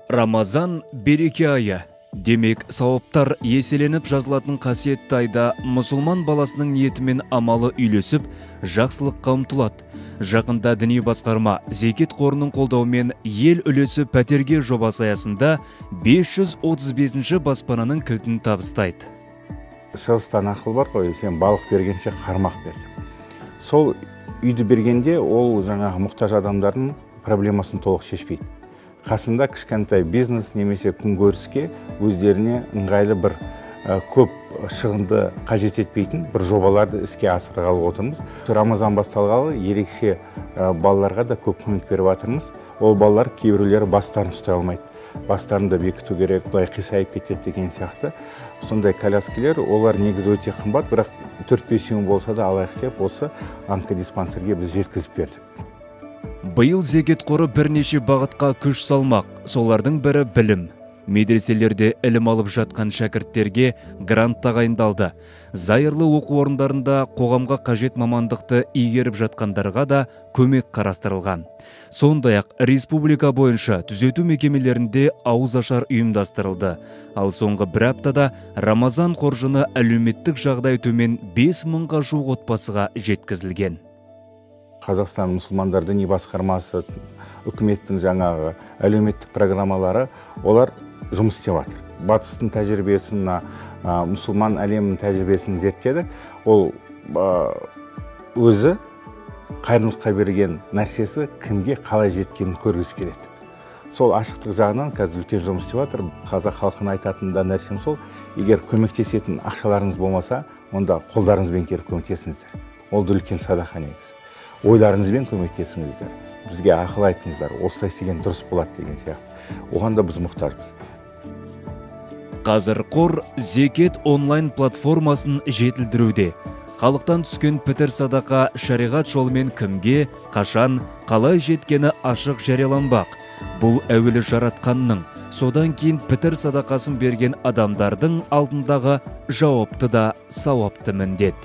Рамазан береке айы. Демек, сауаптар еселеніп жазылатын қасиетті айда мұсылман баласының ниетімен амалы үйлесіп, жақсылыққа ұмтылады. Жақында діни басқарма зекет қорының қолдауымен ел үлесі пәтерге жобасы аясында 535-ші баспананың кілтін табыстайды. Шығыстан ақыл бар ғой, сен балық бергенше қармақ бер. Сол үйді бергенде ол жаңағы мұқтаж адамдардың проблемасын толық шешпейді. Қасында кішкентай бизнес немесе күнкөріске өздеріне ыңғайлы бір көп шығынды қажет етпейтін бір жобаларды іске асырғалы отырмыз. Рамазан басталғалы ерекше балаларға да көп көмек беріп жатырмыз. Ол балалар кейбіреулері бастарын ұстай алмайды. Бастарын да бекіту керек, былай қисайып кетеді деген сияқты. Сондай коляскілер, олар негізі өте қымбат, бірақ 4-5 болса да алайық деп осы онкодиспансерге біз жеткізіп бердік. Биыл зекет қоры бірнеше бағытқа күш салмақ. Солардың бірі білім. Медреселерде ілім алып жатқан шәкірттерге грант тағайындалды. Зайырлы оқу орындарында қоғамға қажет мамандықты игеріп жатқандарға да көмек қарастырылған. Сондай-ақ республика бойынша түзету мекемелерінде ауызашар ұйымдастырылды. Ал соңғы бір аптада Рамазан қоржыны әлеуметтік жағдай төмен 5000-ға жуық отбасыға жеткізілген. Қазақстан мұсылмандар діни басқармасы, үкіметтің жаңағы әлеуметтік программалары, олар жұмыс істеп жатыр. Батыстың тәжірибесін, мұсылман әлемінің тәжірибесін зерттеді. Ол өзі қайырымдылыққа берген нәрсесі кімге қалай жеткенін көргісі келеді. Сол ашықтық жағынан қазір үлкен жұмыс істеп жатыр. Қазақ халқына айтатын да нәрсем сол, егер көмектесетін ақшаларыңыз болмаса, онда қолдарыңызбен келіп көмектесіңіздер. Ол да үлкен садақа негізі. Ойларыңызбен көмектесіңіздер. Бізге ақыл айтыңыздар, осылай істеген дұрыс болады деген сияқты. Оған да біз мұқтажбыз. Қазір қор зекет онлайн платформасын жетілдіруде. Халықтан түскен пітір садақа шариғат жолымен кімге, қашан, қалай жеткені ашық жарияланбақ. Бұл әуелі жаратқанның, содан кейін пітір садақасын берген адамдардың алдындағы жауапты да сауапты міндет.